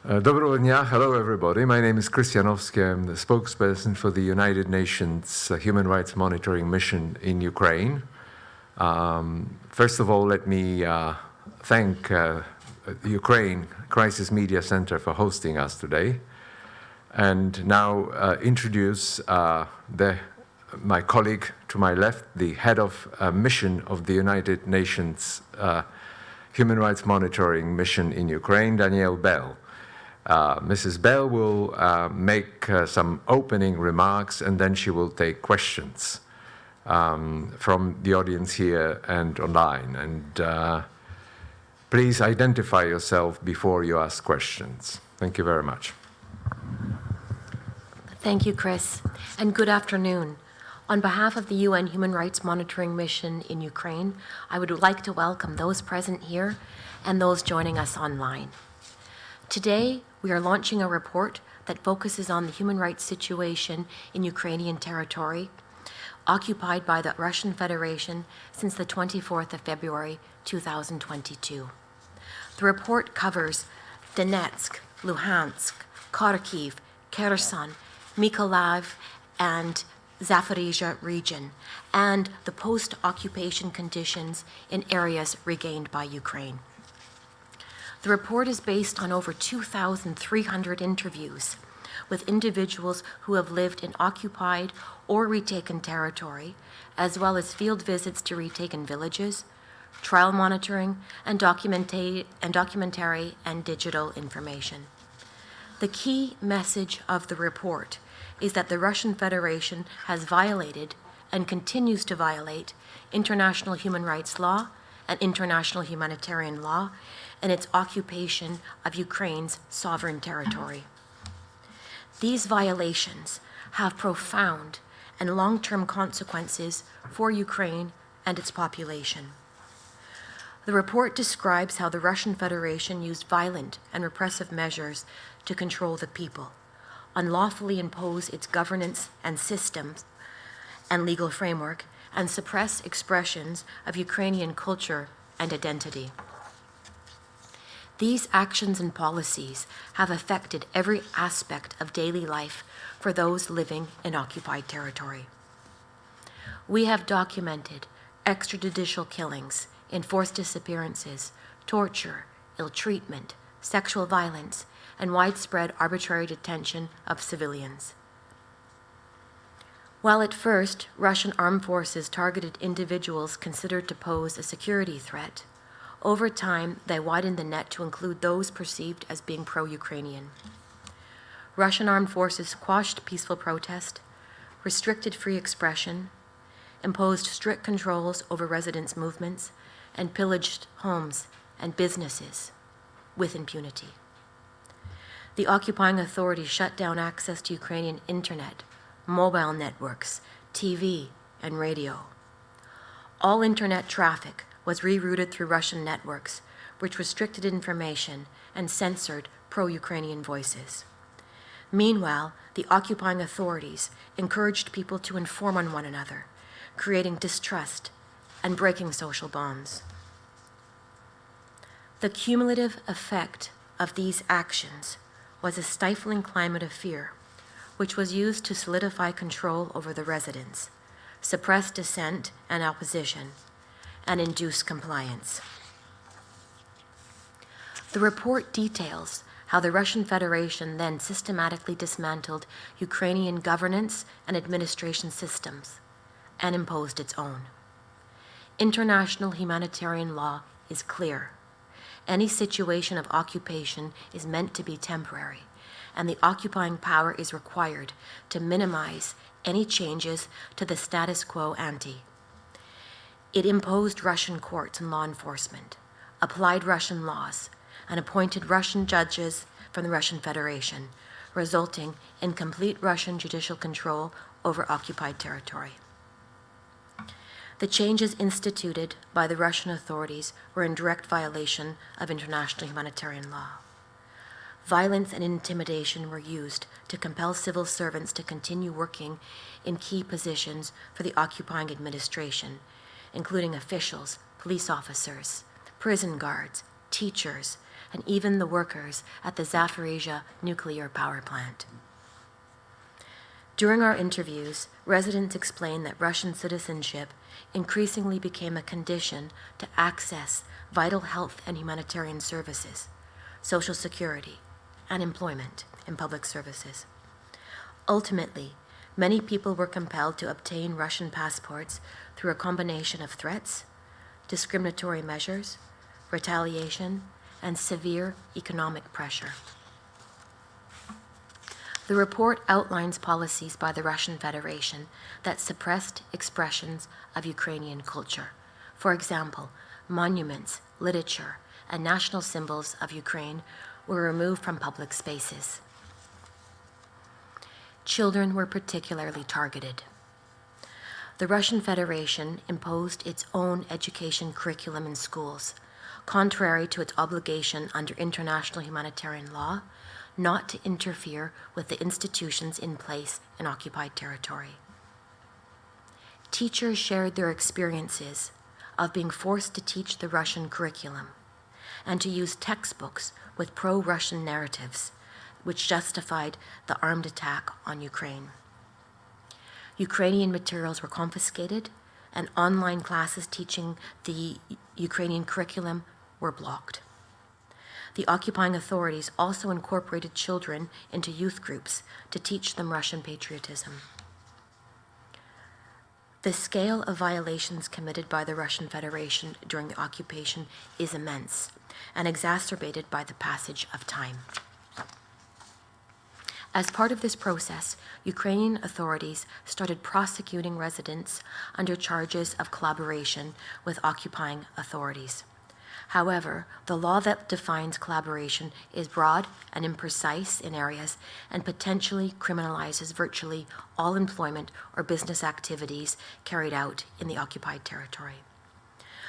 Dobro dnia. Hello, everybody. My name is Krystianowski. I'm the spokesperson for the United Nations Human Rights Monitoring Mission in Ukraine. First of all, let me thank Ukraine Crisis Media Center for hosting us today, and now introduce my colleague to my left, the head of mission of the United Nations Human Rights Monitoring Mission in Ukraine, Danielle. Mrs. Bell will make some opening remarks, and then she will take questions from the audience here and online. And please identify yourself before you ask questions. Thank you very much. Thank you, Chris, and good afternoon. On behalf of the UN Human Rights Monitoring Mission in Ukraine, I would like to welcome those present here and those joining us online. Today, we are launching a report that focuses on the human rights situation in Ukrainian territory, occupied by the Russian Federation since the 24th of February, 2022. The report covers Donetsk, Luhansk, Kharkiv, Kherson, Mykolaiv, and Zaporizhzhia region, and the post-occupation conditions in areas regained by Ukraine. The report is based on over 2,300 interviews with individuals who have lived in occupied or retaken territory, as well as field visits to retaken villages, trial monitoring, and documentary and digital information. The key message of the report is that the Russian Federation has violated and continues to violate international human rights law and international humanitarian law and its occupation of Ukraine's sovereign territory. These violations have profound and long-term consequences for Ukraine and its population. The report describes how the Russian Federation used violent and repressive measures to control the people, unlawfully impose its governance and systems and legal framework, and suppress expressions of Ukrainian culture and identity. These actions and policies have affected every aspect of daily life for those living in occupied territory. We have documented extrajudicial killings, enforced disappearances, torture, ill treatment, sexual violence, and widespread arbitrary detention of civilians. While at first Russian armed forces targeted individuals considered to pose a security threat, over time they widened the net to include those perceived as being pro-Ukrainian. Russian armed forces quashed peaceful protest, restricted free expression, imposed strict controls over residents' movements, and pillaged homes and businesses with impunity. The occupying authorities shut down access to Ukrainian internet, mobile networks, TV, and radio. All internet traffic was rerouted through Russian networks, which restricted information and censored pro-Ukrainian voices. Meanwhile, the occupying authorities encouraged people to inform on one another, creating distrust and breaking social bonds. The cumulative effect of these actions was a stifling climate of fear, which was used to solidify control over the residents, suppress dissent and opposition, and induce compliance. The report details how the Russian Federation then systematically dismantled Ukrainian governance and administration systems and imposed its own. International humanitarian law is clear. Any situation of occupation is meant to be temporary, and the occupying power is required to minimize any changes to the status quo ante. It imposed Russian courts and law enforcement, applied Russian laws, and appointed Russian judges from the Russian Federation, resulting in complete Russian judicial control over occupied territory. The changes instituted by the Russian authorities were in direct violation of international humanitarian law. Violence and intimidation were used to compel civil servants to continue working in key positions for the occupying administration, including officials, police officers, prison guards, teachers, and even the workers at the Zaporizhzhia nuclear power plant. During our interviews, residents explained that Russian citizenship increasingly became a condition to access vital health and humanitarian services, social security, and employment in public services. Ultimately, many people were compelled to obtain Russian passports through a combination of threats, discriminatory measures, retaliation, and severe economic pressure. The report outlines policies by the Russian Federation that suppressed expressions of Ukrainian culture. For example, monuments, literature, and national symbols of Ukraine were removed from public spaces. Children were particularly targeted. The Russian Federation imposed its own education curriculum in schools, contrary to its obligation under international humanitarian law not to interfere with the institutions in place in occupied territory. Teachers shared their experiences of being forced to teach the Russian curriculum and to use textbooks with pro-Russian narratives, which justified the armed attack on Ukraine. Ukrainian materials were confiscated, and online classes teaching the Ukrainian curriculum were blocked. The occupying authorities also incorporated children into youth groups to teach them Russian patriotism. The scale of violations committed by the Russian Federation during the occupation is immense and exacerbated by the passage of time. As part of this process, Ukrainian authorities started prosecuting residents under charges of collaboration with occupying authorities. However, the law that defines collaboration is broad and imprecise in areas and potentially criminalizes virtually all employment or business activities carried out in the occupied territory.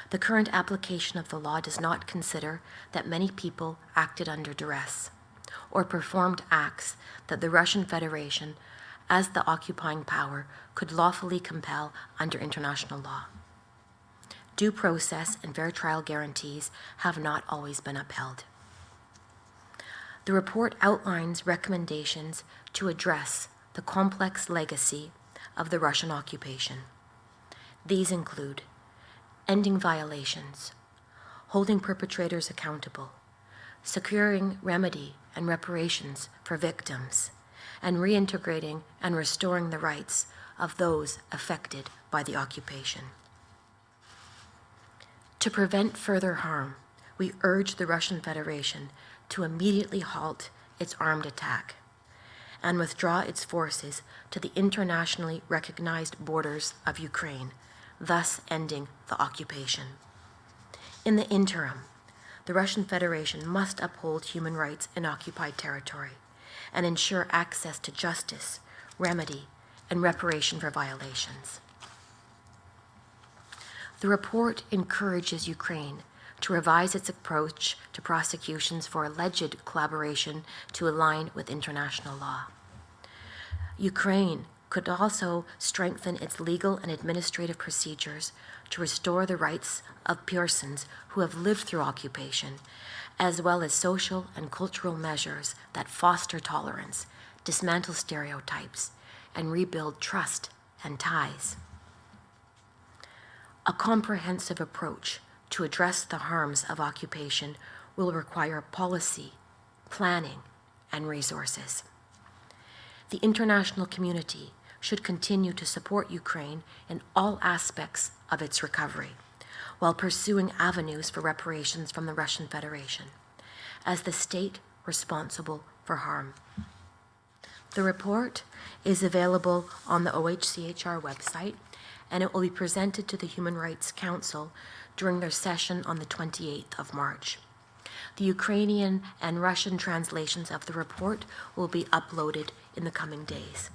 The current application of the law does not consider that many people acted under duress or performed acts that the Russian Federation, as the occupying power, could lawfully compel under international law. Due process and fair trial guarantees have not always been upheld. The report outlines recommendations to address the complex legacy of the Russian occupation. These include ending violations, holding perpetrators accountable, securing remedy and reparations for victims, and reintegrating and restoring the rights of those affected by the occupation. To prevent further harm, we urge the Russian Federation to immediately halt its armed attack and withdraw its forces to the internationally recognized borders of Ukraine, thus ending the occupation. In the interim, the Russian Federation must uphold human rights in occupied territory and ensure access to justice, remedy, and reparation for violations. The report encourages Ukraine to revise its approach to prosecutions for alleged collaboration to align with international law. Ukraine could also strengthen its legal and administrative procedures to restore the rights of persons who have lived through occupation, as well as social and cultural measures that foster tolerance, dismantle stereotypes, and rebuild trust and ties. A comprehensive approach to address the harms of occupation will require policy, planning, and resources. The international community should continue to support Ukraine in all aspects of its recovery, while pursuing avenues for reparations from the Russian Federation, as the state responsible for harm. The report is available on the OHCHR website, and it will be presented to the Human Rights Council during their session on the 28th of March. The Ukrainian and Russian translations of the report will be uploaded in the coming days.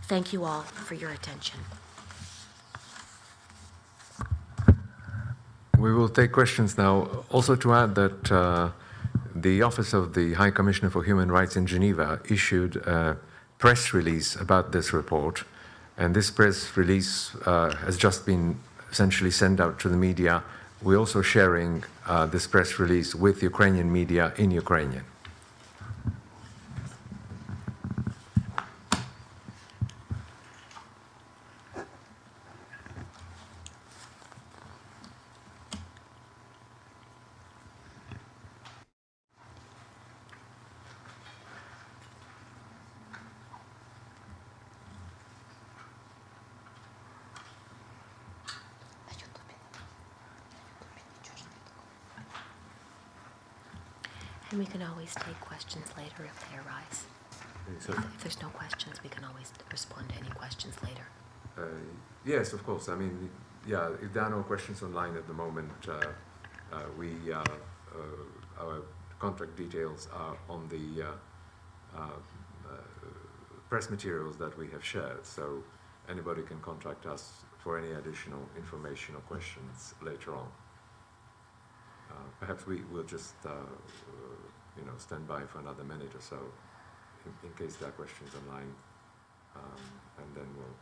Thank you all for your attention. We will take questions now. Also to add that the Office of the High Commissioner for Human Rights in Geneva issued a press release about this report, and this press release has just been essentially sent out to the media We're also sharing this press release with Ukrainian media in Ukrainian. And we can always take questions later if they arise. If there's no questions, we can always respond to any questions later. Yes, of course. I mean, yeah, if there are no questions online at the moment, our contact details are on the press materials that we have shared, so anybody can contact us for any additional information or questions later on. Perhaps we will just, stand by for another minute or so in case there are questions online, and then we'll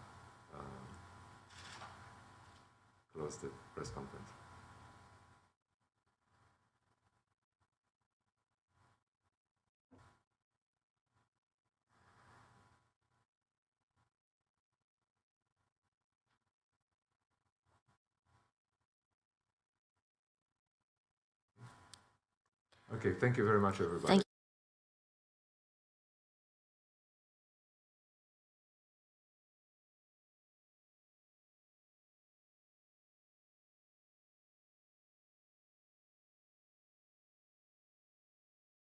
close the press conference. Okay, thank you very much, everybody. Thank